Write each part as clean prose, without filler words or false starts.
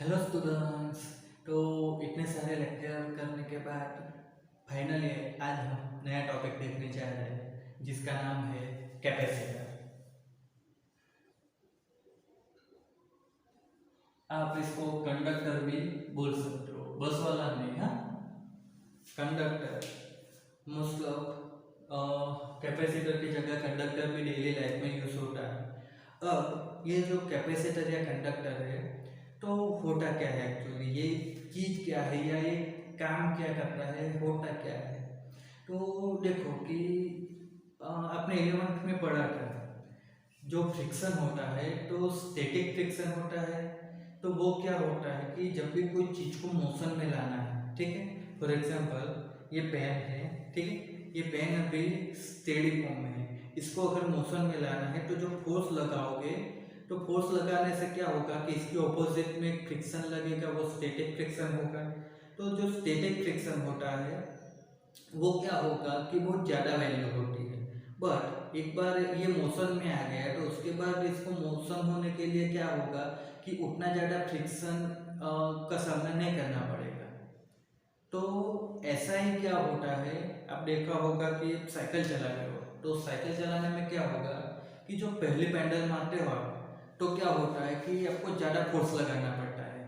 Hello students. तो इतने सारे लेक्चर करने के बाद फाइनली आज हम नया टॉपिक देखने जा रहे हैं जिसका नाम है कैपेसिटर। आप इसको कंडक्टर भी बोल सकते हो, बस वाला नहीं। हाँ, कंडक्टर मोस्ट ऑफ कैपेसिटर की जगह कंडक्टर भी डेली लाइफ में यूज होता है। अब ये जो कैपेसिटर या कंडक्टर है तो होता क्या है एक्चुअली, ये चीज क्या है या ये काम क्या करता है, होता क्या है। तो देखो कि आपने 11th में पढ़ा था, जो फ्रिक्शन होता है तो स्टैटिक फ्रिक्शन होता है। तो वो क्या होता है कि जब भी कोई चीज को मोशन में लाना है, ठीक है। फॉर एग्जांपल ये पेन है, ठीक है। ये पेन अभी स्टेडी फॉर्म में है, इसको अगर मोशन में लाना है तो जो फोर्स लगाओगे, तो फोर्स लगाने से क्या होगा कि इसके ऑपोजिट में फ्रिक्शन लगेगा, वो स्टैटिक फ्रिक्शन होगा। तो जो स्टैटिक फ्रिक्शन होता है वो क्या होगा कि बहुत ज़्यादा वैल्यू होती है। बट एक बार ये मोशन में आ गया तो उसके बाद इसको मोशन होने के लिए क्या होगा कि उतना ज़्यादा फ्रिक्शन का सामना नहीं करना पड़ेगा। तो ऐसा ही क्या होता है, आप देखा होगा कि साइकिल चला रहे हो तो साइकिल चलाने में क्या होगा कि जो पहले पैडल मारते हो आप, तो क्या होता है कि आपको ज़्यादा फोर्स लगाना पड़ता है।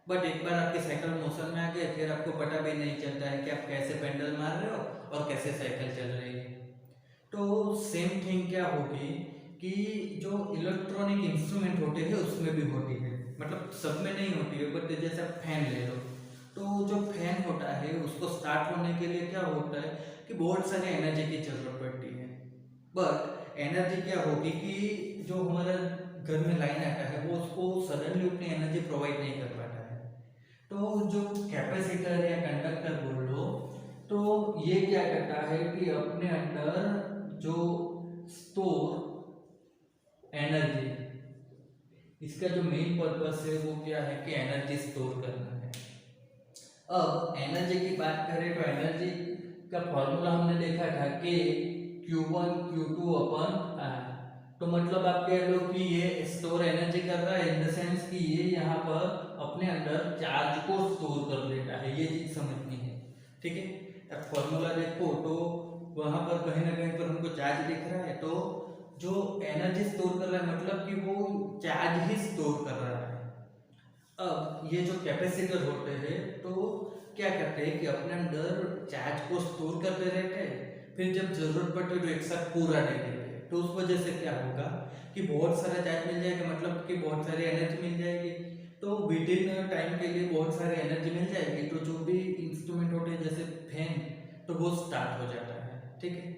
बट एक बार आपकी साइकिल मोशन में आ गए फिर आपको पता भी नहीं चलता है कि आप कैसे पैडल मार रहे हो और कैसे साइकिल चल रही है। तो सेम थिंग क्या होगी कि जो इलेक्ट्रॉनिक इंस्ट्रूमेंट होते हैं उसमें भी होती है, मतलब सब में नहीं होती है। बट जैसे आप फैन ले लो, तो जो फैन होता है उसको स्टार्ट होने के लिए क्या होता है कि बहुत सारी एनर्जी की जरूरत पड़ती है। बट एनर्जी क्या होगी कि जो हमारा घर में लाइन आता है वो उसको सडनली उतनी एनर्जी प्रोवाइड नहीं कर पाता है। तो जो कैपेसिटर या कंडक्टर बोल लो, तो ये क्या करता है कि अपने अंदर जो स्टोर एनर्जी, इसका जो मेन पर्पस है वो क्या है कि एनर्जी स्टोर करना है। अब एनर्जी की बात करें तो एनर्जी का फॉर्मूला हमने देखा था कि Q1 Q2 अपन R। तो मतलब आप कह लो कि ये स्टोर एनर्जी कर रहा है इन द सेंस कि ये यहाँ पर अपने अंदर चार्ज को स्टोर कर लेता है, ये चीज समझनी है, ठीक है। अब फॉर्मूला देखो तो वहां पर कहीं ना कहीं पर हमको चार्ज दिख रहा है, तो जो एनर्जी स्टोर कर रहा है मतलब कि वो चार्ज ही स्टोर कर रहा है। अब ये जो कैपेसिटर होते हैं तो क्या करते हैं कि अपने अंदर चार्ज को स्टोर करते रहते हैं, फिर जब जरूरत पड़ती है तो एक साथ पूरा दे देते हैं। तो उस वजह से क्या होगा कि बहुत सारा चार्ज मिल जाएगा, मतलब कि बहुत सारी एनर्जी मिल जाएगी। तो विद इन टाइम के लिए बहुत सारी एनर्जी मिल जाएगी, तो जो भी इंस्ट्रूमेंट होते हैं जैसे फैन, तो वो स्टार्ट हो जाता है, ठीक है।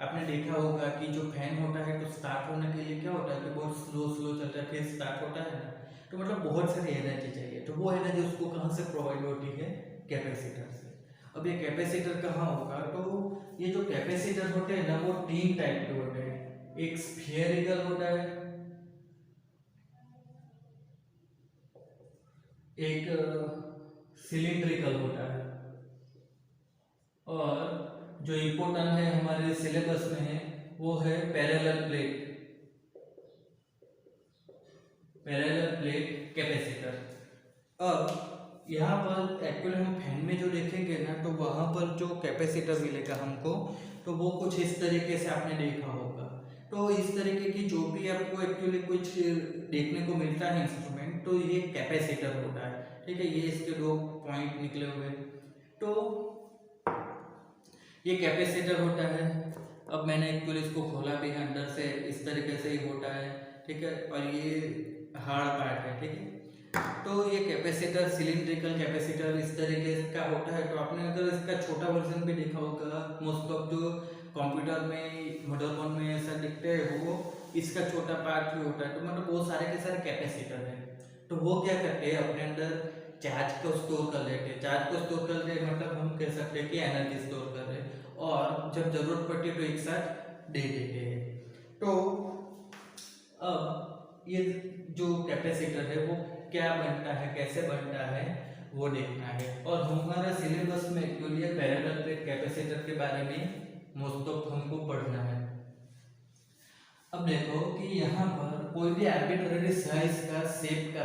आपने देखा होगा कि जो फैन होता है तो स्टार्ट होने के लिए क्या होता है कि बहुत स्लो स्लो चलता है, फिर स्टार्ट होता है ना। तो मतलब बहुत सारी एनर्जी चाहिए, तो वो एनर्जी उसको कहाँ से प्रोवाइड होती है, कैपेसिटर से। अब ये कैपेसिटर कहाँ होगा, तो ये जो कैपेसिटर होते हैं ना वो तीन टाइप के होते हैं। एक स्फीयरिकल होता है, एक सिलिंड्रिकल होता है, और जो इम्पोर्टेंट है हमारे सिलेबस में है वो है parallel plate, parallel plate capacitor. अब यहाँ पर एक्चुअली हम फैन में जो देखेंगे ना तो वहाँ पर जो कैपेसिटर मिलेगा हमको, तो वो कुछ इस तरीके से आपने देखा होगा। तो इस तरीके की जो भी आपको एक्चुअली कुछ देखने को मिलता है इंस्ट्रूमेंट, तो ये कैपेसिटर होता है, ठीक है। ये इसके दो पॉइंट निकले हुए, तो ये कैपेसिटर होता है। अब मैंने एक्चुअली इसको खोला भी है, अंदर से इस तरीके से ही होता है, ठीक है। और ये हार्ड पार्ट है, ठीक है। तो ये कैपेसिटर सिलिंड्रिकल कैपेसिटर इस तरीके का होता है। तो आपने अगर इसका छोटा वर्जन भी देखा होगा, मोस्ट ऑफ जो कंप्यूटर में मदरबोर्ड में ऐसा दिखते हैं वो इसका छोटा पार्ट ही होता है। तो मतलब वो सारे के सारे कैपेसिटर है। तो वो क्या करते हैं अपने अंदर चार्ज को स्टोर कर लेते हैं। चार्ज को स्टोर कर ले मतलब हम कह सकते हैं कि एनर्जी स्टोर कर रहे हैं, और जब जरूरत पड़ती है तो एक साथ दे देते हैं। तो अब ये जो कैपेसिटर है वो क्या बनता है, कैसे बनता है, वो देखना है। और हमारा सिलेबस में एक्चुअली पैरेलल प्लेट कैपेसिटर के बारे में मोस्ट ऑफ हमको पढ़ना है। अब देखो कि यहाँ पर कोई भी आर्बिट्ररी साइज का शेप का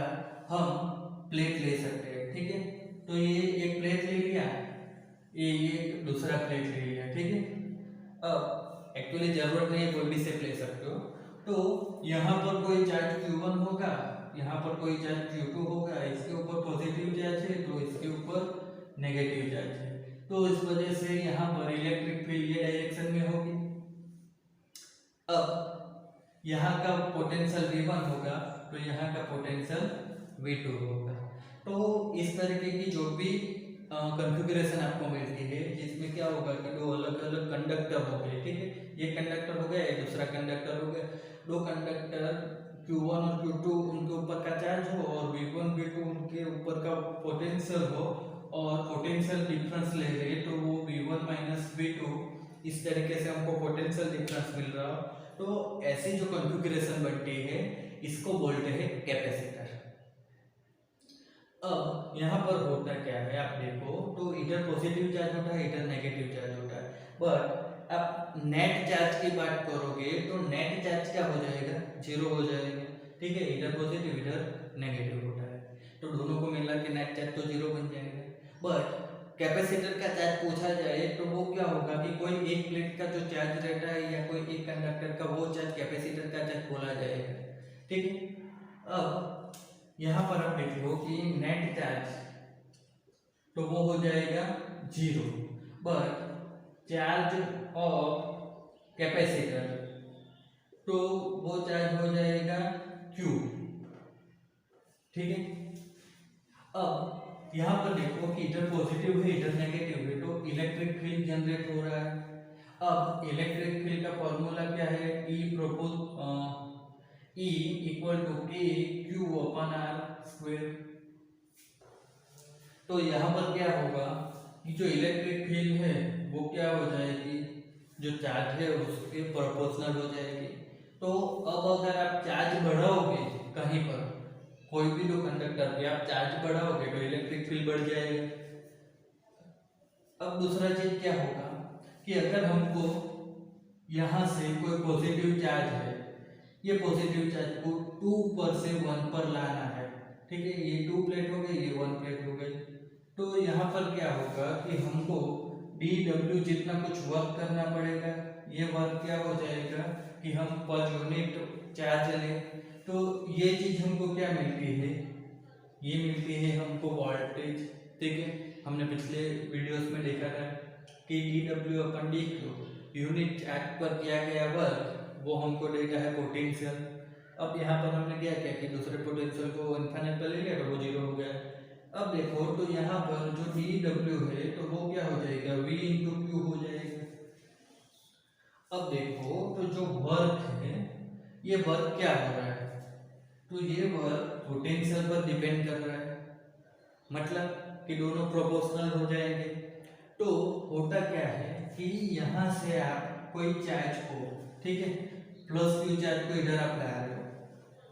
हम प्लेट ले सकते हैं, ठीक है। तो ये एक प्लेट ले लिया, ये दूसरा प्लेट ले लिया, ठीक है। अब एक्चुअली जरूरत नहीं है, कोई भी शेप ले सकते हो। तो यहाँ पर कोई चार्ज Q1 होगा, यहाँ पर कोई चार्ज Q2 होगा, इसके ऊपर पॉजिटिव चार्ज है तो इसके ऊपर नेगेटिव चार्ज है, तो इस वजह से यहाँ पर इलेक्ट्रिक फील्ड ये डायरेक्शन में होगी। अब यहाँ का पोटेंशियल V1 होगा तो यहाँ का पोटेंशियल V2 होगा। तो इस तरीके की जो भी कॉन्फ़िगरेशन आपको मिलती है, जिसमें क्या होगा कि दो अलग अलग कंडक्टर हो गए, ठीक है। ये कंडक्टर हो गया, ये दूसरा कंडक्टर हो गया, दो कंडक्टर Q1 और Q2 उनके ऊपर का चार्ज हो और V1 V2 उनके ऊपर का पोटेंशियल हो और पोटेंशियल डिफरेंस ले रहे तो वो V1 माइनस V2, इस तरीके से हमको पोटेंशियल डिफरेंस मिल रहा हो। तो ऐसी जो कॉन्फ़िगरेशन बनती है इसको बोलते हैं कैपेसिटर। अब यहाँ पर होता क्या है आप देखो, तो इधर पॉजिटिव चार्ज होता है, इधर नेगेटिव चार्ज होता है, बट आप नेट चार्ज की बात करोगे तो नेट चार्ज क्या हो जाएगा, जीरो हो जाएगा, ठीक है। इधर पॉजिटिव इधर नेगेटिव होता है, तो दोनों को मिला के नेट चार्ज तो जीरो बन जाएगा। बट कैपेसिटर का चार्ज पूछा जाए तो वो क्या होगा कि कोई एक प्लेट का जो चार्ज रहता है या कोई एक कंडक्टर का, वो चार्ज कैपेसिटर का चार्ज बोला जाएगा, ठीक है। अब यहाँ पर आप देख लो कि नेट चार्ज तो वो हो जाएगा zero, but charge of capacitor तो वो चार्ज हो जाएगा Q, ठीक है। अब यहाँ पर देखो कि इधर पॉजिटिव है इधर नेगेटिव है, तो इलेक्ट्रिक फील्ड जनरेट हो रहा है। अब इलेक्ट्रिक फील्ड का फॉर्मूला क्या है, E equal to K Q upon R square. तो यहाँ पर क्या होगा कि जो इलेक्ट्रिक फील्ड है वो क्या हो जाएगी, जो चार्ज है उसके प्रोपोर्शनल हो जाएगी। तो अब अगर आप चार्ज बढ़ाओगे कहीं पर, कोई भी दो कंडक्टर पे आप चार्ज बढ़ाओगे तो इलेक्ट्रिक फील्ड बढ़ जाएगा। अब दूसरा चीज क्या होगा कि अगर हमको यहाँ से कोई पॉजिटिव चार्ज है, ये पॉजिटिव चार्ज को 2 पर से 1 पर लाना है, ठीक है। ये 2 प्लेट हो गई, ये 1 प्लेट हो गई, तो यहाँ पर क्या होगा कि हमको dW जितना कुछ वर्क करना पड़ेगा, ये वर्क क्या हो जाएगा कि हम पर यूनिट चार्ज लें, तो ये चीज हमको क्या मिलती है, ये मिलती है हमको वोल्टेज, ठीक है। हमने पिछले वीडियोस में देखा था कि dW अपन dQ यूनिट चार्ज पर किया गया वर्क वो हमको देता है पोटेंशियल। अब यहाँ पर हमने क्या किया कि दूसरे पोटेंशियल को इनफाइनाइट पर ले लिया तो वो जीरो हो गया। अब देखो तो यहाँ पर जो dW है तो वो क्या हो जाएगा, V इंटू Q हो जाएगा। अब देखो तो जो वर्क है, ये वर्क क्या हो रहा है, तो ये वर्क पोटेंशियल पर डिपेंड कर रहा है, मतलब कि दोनों प्रोपोर्शनल हो जाएंगे। तो होता क्या है कि यहाँ से आप कोई चार्ज को, ठीक है, प्लस Q चार्ज को इधर आप ला रहे हो,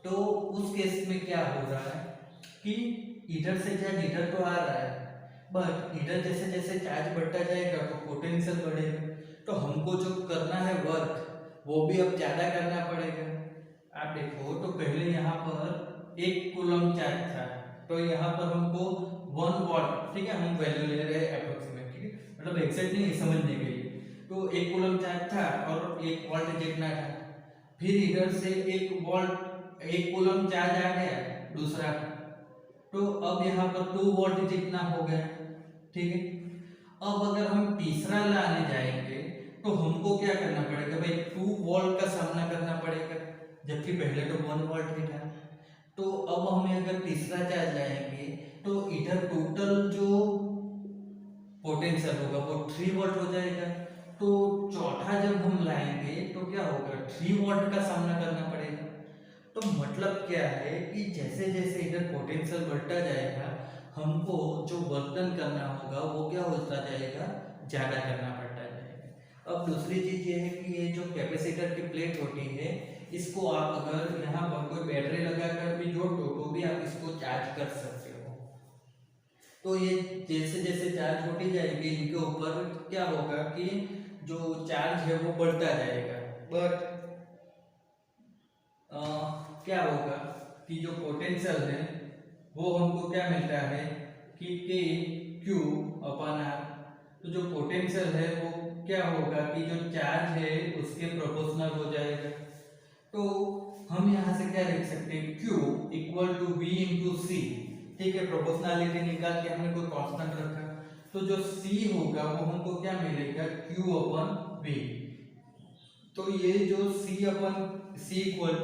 तो उस केस में क्या हो रहा है कि इधर से चार्ज इधर तो आ रहा है, बट इधर जैसे जैसे चार्ज बढ़ता जाएगा तो पोटेंशियल बढ़ेगा, तो हमको जो करना है वर्क वो भी अब ज़्यादा करना पड़ेगा। आप देखो तो पहले यहाँ पर 1 कूलम चार्ज था, तो यहाँ पर हमको 1 वॉट, ठीक है, हम वैल्यू ले रहे हैं अप्रोक्सीमेट, ठीक है, मतलब एग्जैक्ट नहीं समझने के लिए। तो 1 कूलम चार्ज था और 1 वोल्ट जितना था, फिर इधर से 1 कूलम चार्ज आ गया दूसरा, तो अब यहाँ पर 2 वोल्ट जितना हो गया, ठीक है। अब अगर हम तीसरा लाने जाएंगे तो हमको क्या करना पड़ेगा भाई, 2 वोल्ट का सामना करना पड़ेगा, जबकि पहले तो 1 वोल्ट ही था। तो अब हमें अगर तीसरा चार्ज लाएंगे तो इधर टोटल जो पोटेंशियल होगा वो 3 वोल्ट हो जाएगा। तो चौथा जब हम लाएंगे तो क्या होगा, 3 वोल्ट का सामना करना पड़ेगा। तो मतलब क्या है कि जैसे जैसे इधर पोटेंशियल बढ़ता जाएगा, हमको जो वर्तन करना होगा वो क्या होता जाएगा, ज़्यादा करना पड़ता जाएगा। अब दूसरी चीज़ ये है कि ये जो कैपेसिटर की प्लेट होती है, इसको आप अगर यहाँ पर कोई बैटरी लगाकर भी जोड़ दो तो भी आप इसको चार्ज कर सकते हो। तो ये जैसे जैसे चार्ज होती जाएगी, इनके ऊपर क्या होगा कि जो चार्ज है वो बढ़ता जाएगा, बट क्या होगा कि जो पोटेंशियल है वो हमको क्या मिलता है कि के क्यू अपन आर। तो जो पोटेंशियल है वो क्या होगा कि जो चार्ज है उसके प्रोपोर्शनल हो जाएगा। तो हम यहाँ से क्या लिख सकते हैं, Q equal to V into C. ठीक है, प्रोपोर्शनलिटी निकाल के हमने कोई कांस्टेंट रखा, तो जो C होगा वो हमको क्या मिलेगा, Q अपन V। तो ये जो C equal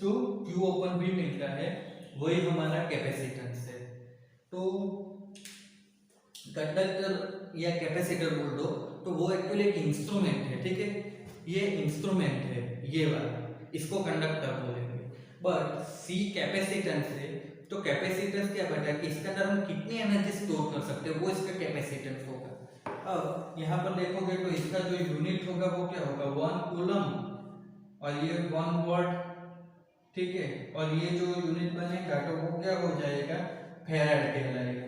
to Q upon V मिलता है वही हमारा कैपेसिटेंस है। तो कंडक्टर या कैपेसिटर बोल दो, तो वो एक्चुअली एक इंस्ट्रूमेंट है। ठीक है, ये इंस्ट्रूमेंट है ये वाला, इसको कंडक्टर बोलेंगे। बट सी कैपेसिटेंस है, तो कैपेसिटेंस क्या बेटा कि इसके अंदर हम कितनी एनर्जी स्टोर कर सकते हैं वो इसका कैपेसिटेंस होगा। अब यहाँ पर देखोगे तो इसका जो यूनिट होगा वो क्या होगा, 1 कूलम, और ये 1 वॉट। ठीक है, और ये जो यूनिट बनेगा तो वो क्या हो जाएगा, फेराड कहलाएगा।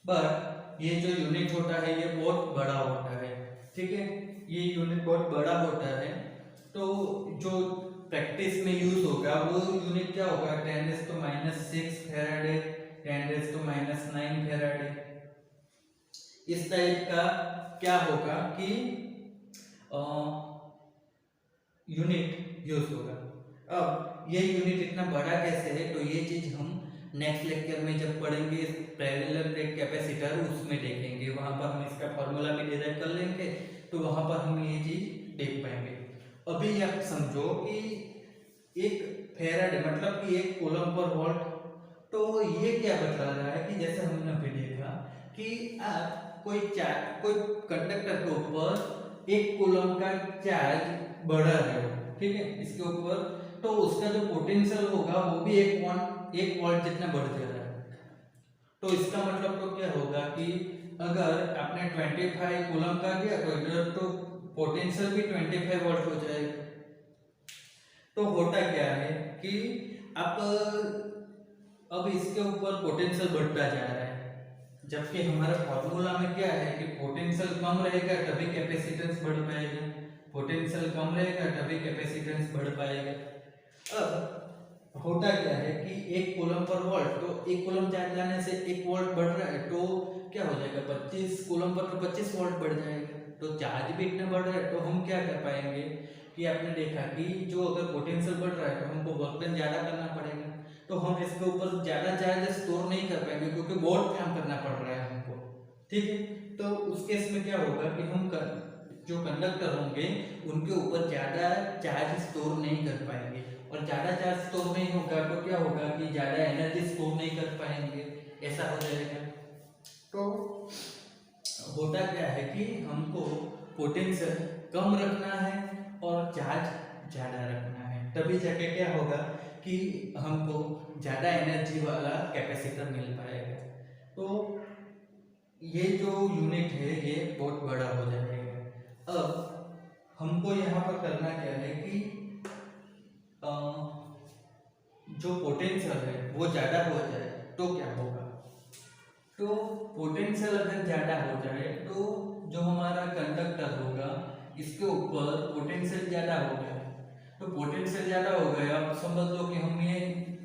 बट ये जो यूनिट होता है ये बहुत बड़ा होता है। ठीक है, ये यूनिट बहुत बड़ा होता है, तो जो प्रैक्टिस में यूज होगा वो यूनिट क्या होगा, 10⁻⁻6 फैराडे, 10⁻⁹ फैराडे। इस टाइप का क्या होगा कि यूनिट यूज होगा। अब ये यूनिट इतना बड़ा कैसे है, तो ये चीज हम नेक्स्ट लेक्चर में जब पढ़ेंगे पैरेलल प्लेट कैपेसिटर उसमें देखेंगे, वहां पर हम इसका फॉर्मूला भी डिराइव कर लेंगे, तो वहां पर हम ये चीज देख पाएंगे। अभी आप समझो कि एक फेराडे मतलब कि 1 कूलम पर वोल्ट, तो ये क्या बता रहा है कि जैसे हमने अभी देखा कि आप कोई कंडक्टर के ऊपर 1 कूलम का चार्ज बढ़ा रहे हो, ठीक है, इसके ऊपर, तो उसका जो पोटेंशियल होगा वो भी 1 वोल्ट जितना बढ़ जाएगा। तो इसका मतलब तो क्या होगा कि अगर आपने 25 कूलम का दिया तो इधर तो पोटेंशियल भी 25 वोल्ट हो जाएगा। तो होता क्या है कि आप अब इसके ऊपर पोटेंशियल बढ़ता जा रहा है, जबकि हमारा फॉर्मूला में क्या है कि पोटेंशियल कम रहेगा तभी कैपेसिटेंस बढ़ पाएगा, पोटेंशियल कम रहेगा तभी कैपेसिटेंस बढ़ पाएगा। अब होता क्या है कि 1 कूलम पर वोल्ट, तो 1 कूलम चार्ज जाने से 1 वोल्ट बढ़ रहा है, तो क्या हो जाएगा, 25 कूलम पर तो 25 वोल्ट बढ़ जाएगा। तो चार्ज भी इतना बढ़ रहा है, तो हम क्या कर पाएंगे कि आपने देखा कि जो अगर पोटेंशियल बढ़ रहा है तो हमको वर्क डन ज्यादा करना पड़ेगा, तो हम इसके ऊपर ज्यादा चार्ज स्टोर नहीं कर पाएंगे क्योंकि बहुत काम करना पड़ रहा है हमको। ठीक है, तो उस केस में क्या होगा कि हम जो कंडक्टर होंगे उनके ऊपर ज्यादा चार्ज स्टोर नहीं कर पाएंगे, और ज्यादा चार्ज स्टोर नहीं होगा तो क्या होगा कि ज्यादा एनर्जी स्टोर नहीं कर पाएंगे, ऐसा हो जाएगा। तो होता क्या है कि हमको पोटेंशियल कम रखना है और चार्ज ज्यादा रखना है, तभी जाके क्या होगा कि हमको ज्यादा एनर्जी वाला कैपेसिटर मिल पाएगा। तो ये जो यूनिट है ये बहुत बड़ा हो जाएगा। अब हमको यहाँ पर करना क्या है कि जो पोटेंशियल है वो ज्यादा हो जाए तो क्या होगा, तो पोटेंशियल अगर ज्यादा हो जाए तो जो हमारा कंडक्टर होगा इसके ऊपर पोटेंशियल ज्यादा हो गया, तो पोटेंशियल ज्यादा हो गया, अब समझ लो कि हम ये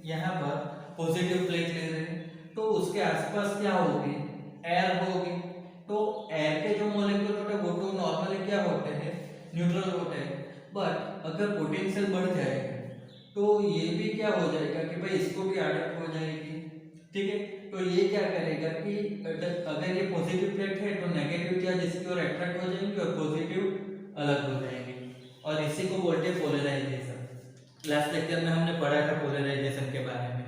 यहाँ पर पॉजिटिव प्लेट ले रहे हैं, तो उसके आसपास क्या होगी, एयर होगी। तो एयर के जो मॉलिक्यूल होते हैं वो तो नॉर्मली क्या होते हैं, न्यूट्रल होते हैं, बट अगर पोटेंशियल बढ़ जाएगा तो ये भी क्या हो जाएगा कि भाई इसको भी आदत हो जाएगी। ठीक है, तो ये क्या करेगा कि अगर ये पॉजिटिव प्लेट है तो नेगेटिव चार्ज इसकी ओर अट्रैक्ट हो जाएंगे और पॉजिटिव अलग हो जाएंगे, और इसी को बोलते हैं पोलराइजेशन। लास्ट लेक्चर में हमने पढ़ा था पोलराइजेशन के बारे में।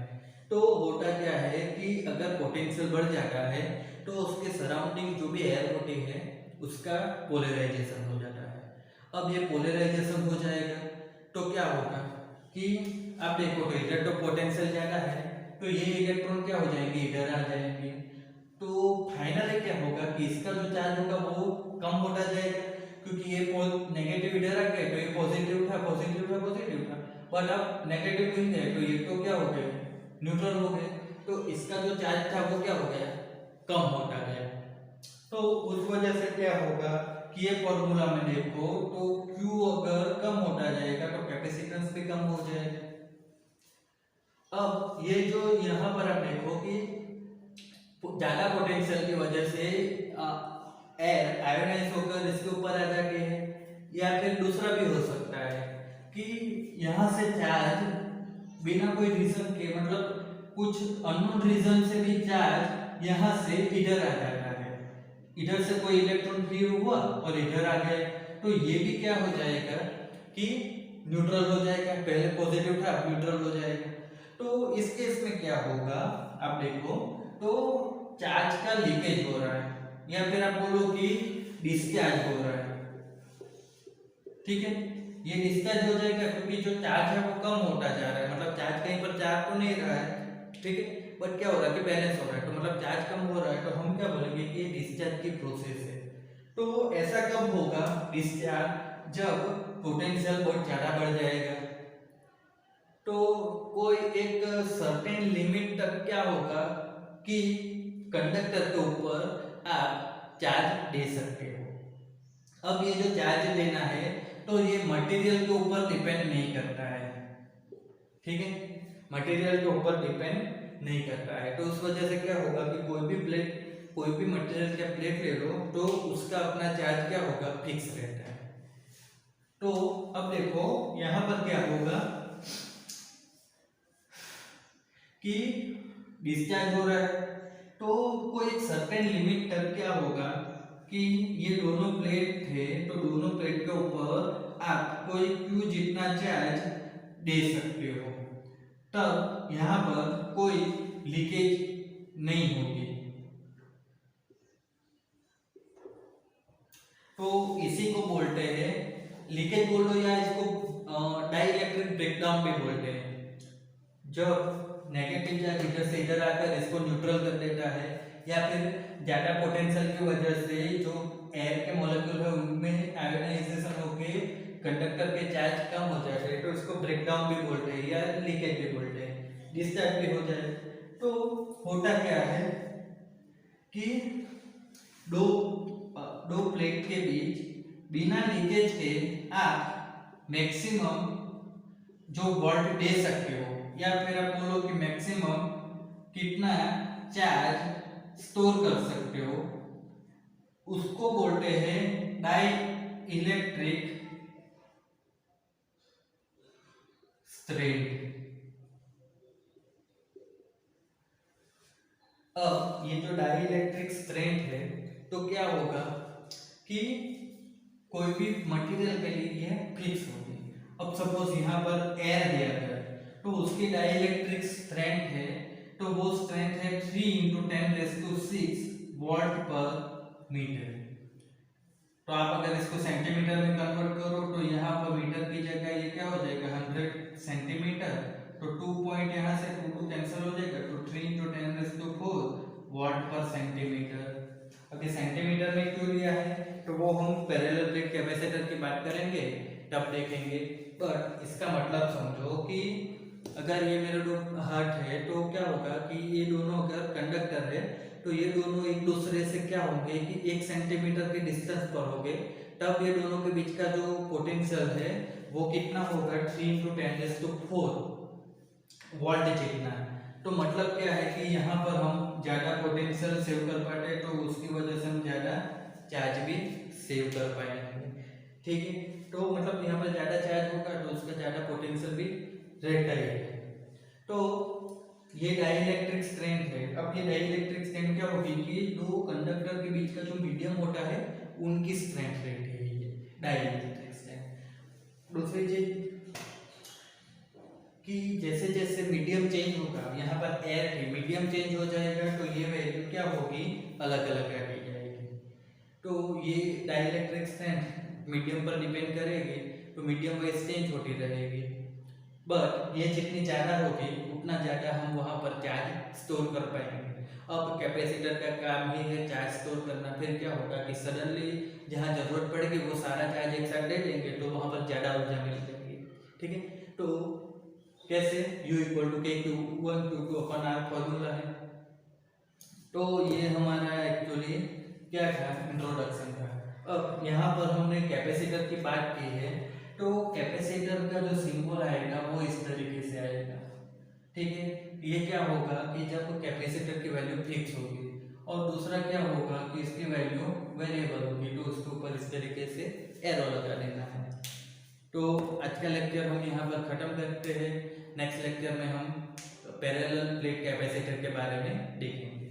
तो होता क्या है कि अगर पोटेंशियल बढ़ जाता है तो उसके सराउंडिंग जो भी एयर होती है उसका पोलराइजेशन हो जाता है। अब ये पोलराइजेशन हो जाएगा तो क्या होगा कि आप देखो तो इधर तो पोटेंशियल ज्यादा है, तो ये इलेक्ट्रॉन क्या हो जाएंगे, इधर आ जाएंगे, तो फाइनली क्या होगा कि इसका जो चार्ज होगा वो कम होता जाएगा, क्योंकि ये नेगेटिव इधर आ गए तो ये पॉजिटिव था, बट अब नेगेटिव मिल गए तो ये तो क्या हो गए, न्यूट्रल हो गए, तो इसका जो चार्ज था वो क्या हो गया, कम होता गया। तो उस वजह से क्या होगा कि ये फॉर्मूला में देखो तो Q अगर कम होता जाएगा तो कैपेसिटेंस भी कम हो जाएगा। अब ये जो यहाँ पर आप देखो कि ज्यादा पोटेंशियल की वजह से एयर आयोनाइज होकर इसके ऊपर आ जाती है, या फिर दूसरा भी हो सकता है कि यहाँ से चार्ज बिना कोई रीजन के, मतलब कुछ अननोन रीजन से भी चार्ज यहाँ से इधर आ जाता है, इधर से कोई इलेक्ट्रॉन फ्री हुआ और इधर आ गया, तो ये भी क्या हो जाएगा कि न्यूट्रल हो जाएगा, पहले पॉजिटिव था अब न्यूट्रल हो जाएगा। तो इस केस में क्या होगा आप देखो, तो चार्ज का लीकेज हो रहा है, या फिर आप बोलो कि डिस्चार्ज हो रहा है, ठीक है। ये डिस्चार्ज हो जाएगा क्योंकि जो चार्ज है वो कम होता जा रहा है, मतलब चार्ज कहीं पर जा तो नहीं रहा है, ठीक है, बट क्या हो रहा है कि बैलेंस हो रहा है, तो मतलब चार्ज कम हो रहा है, तो हम क्या बोलेंगे कि ये डिस्चार्ज की प्रोसेस है। तो ऐसा कब होगा डिस्चार्ज, जब पोटेंशियल बहुत ज्यादा बढ़ जाएगा। तो कोई एक सर्टेन लिमिट तक क्या होगा कि कंडक्टर के ऊपर आप चार्ज दे सकते हो। अब ये जो चार्ज लेना है तो ये मटेरियल के ऊपर डिपेंड नहीं करता है, ठीक है, मटेरियल के ऊपर डिपेंड नहीं करता है। तो उस वजह से क्या होगा कि कोई भी प्लेट, कोई भी मटेरियल का प्लेट ले लो तो उसका अपना चार्ज क्या होगा, फिक्स रहता है। तो अब देखो यहाँ पर क्या होगा कि डिस्चार्ज हो रहा है, तो कोई एक सर्टेन लिमिट तक क्या होगा कि ये दोनों प्लेट थे, तो दोनों प्लेट के ऊपर आप कोई Q जितना चार्ज दे सकते हो, तब यहाँ पर कोई लीकेज नहीं होगी। तो इसी को बोलते हैं लीकेज बोल दो, या इसको डाइइलेक्ट्रिक ब्रेकडाउन भी बोलते हैं। जब नेगेटिव चार्ज इधर से इधर आकर इसको न्यूट्रल कर देता है, या फिर ज्यादा पोटेंशियल की वजह से जो एयर के मॉलिक्यूल है उनमें आयोनाइजेशन होके कंडक्टर के चार्ज कम हो जाते हैं, तो इसको ब्रेकडाउन भी बोलते हैं या लीकेज भी बोलते हैं, डिस्चार्ज भी हो जाए। तो होता क्या है कि दो प्लेट के बीच बिना लीकेज के आप मैक्सिमम जो वोल्ट दे सकते हो, या फिर आप बोलो कि मैक्सिमम कितना चार्ज स्टोर कर सकते हो, उसको बोलते हैं डाई इलेक्ट्रिक स्ट्रेंथ। अब ये जो डाई इलेक्ट्रिक स्ट्रेंथ है, तो क्या होगा कि कोई भी मटेरियल के लिए यह फिक्स होगी। अब सपोज यहाँ पर एयर दिया गया है, तो उसकी डाइइलेक्ट्रिक स्ट्रेंथ है, तो वो स्ट्रेंथ है 3 × 10⁶ वोल्ट पर मीटर। तो आप अगर इसको सेंटीमीटर में कन्वर्ट करो तो यहाँ पर मीटर की जगह ये क्या हो जाएगा 100 सेंटीमीटर, तो 2 पॉइंट यहाँ से 2 कैंसिल हो जाएगा, तो 3 × 10⁴ वोल्ट पर सेंटीमीटर। अब ये सेंटीमीटर में क्यों लिया है, तो वो हम पैरेलल प्लेट कैपेसिटर की बात करेंगे तब देखेंगे। पर इसका मतलब समझो कि अगर ये मेरे दो हाथ है, तो क्या होगा कि ये दोनों अगर कंडक्टर है, तो ये दोनों एक दूसरे से क्या होंगे कि 1 सेंटीमीटर के डिस्टेंस पर होंगे, तब ये दोनों के बीच का जो पोटेंशियल है वो कितना होगा 3 × 10⁴ वोल्ट जितना। तो मतलब क्या है कि यहाँ पर हम ज़्यादा पोटेंशियल सेव कर पाते, तो उसकी वजह से हम ज़्यादा चार्ज भी सेव कर पाएंगे, ठीक है। तो मतलब यहाँ पर ज़्यादा चार्ज होगा तो उसका ज़्यादा पोटेंशियल भी रहता ही है। तो ये डाइइलेक्ट्रिक स्ट्रेंथ है। अब ये डाइइलेक्ट्रिक स्ट्रेंथ क्या होगी कि दो कंडक्टर के बीच का जो मीडियम होता है उनकी स्ट्रेंथ रहती है ये डाइइलेक्ट्रिक स्ट्रेंथ। दूसरी चीज कि जैसे जैसे मीडियम चेंज होगा, यहाँ पर एयर की मीडियम चेंज हो जाएगा, तो ये वैल्यू क्या होगी अलग अलग रखी जाएगी। तो ये डाइइलेक्ट्रिक स्ट्रेंथ मीडियम पर डिपेंड करेगी, तो मीडियम वाइज चेंज होती रहेगी, बट ये जितनी ज़्यादा होगी उतना ज़्यादा हम वहाँ पर चार्ज स्टोर कर पाएंगे। अब कैपेसिटर का काम ही है चार्ज स्टोर करना, फिर क्या होगा कि सडनली जहाँ जरूरत पड़ेगी वो सारा चार्ज एक साथ दे देंगे, तो वहाँ पर ज़्यादा ऊर्जा मिल जाएगी, ठीक है। तो कैसे U = K/1Q2/R फॉर्मूला है। तो ये हमारा एक्चुअली क्या था, इंट्रोडक्शन था। अब यहाँ पर हमने कैपेसिटर की बात की है, तो कैपेसिटर का जो सिंबल आएगा वो इस तरीके से आएगा, ठीक है। ये क्या होगा कि जब कैपेसिटर की वैल्यू फिक्स होगी, और दूसरा क्या होगा कि इसकी वैल्यू वेरिएबल होगी, तो उसके ऊपर इस तरीके से एरो लगा देना है। तो आज का लेक्चर हम यहाँ पर खत्म करते हैं। नेक्स्ट लेक्चर में हम पैरेलल प्लेट कैपेसिटर के बारे में देखेंगे।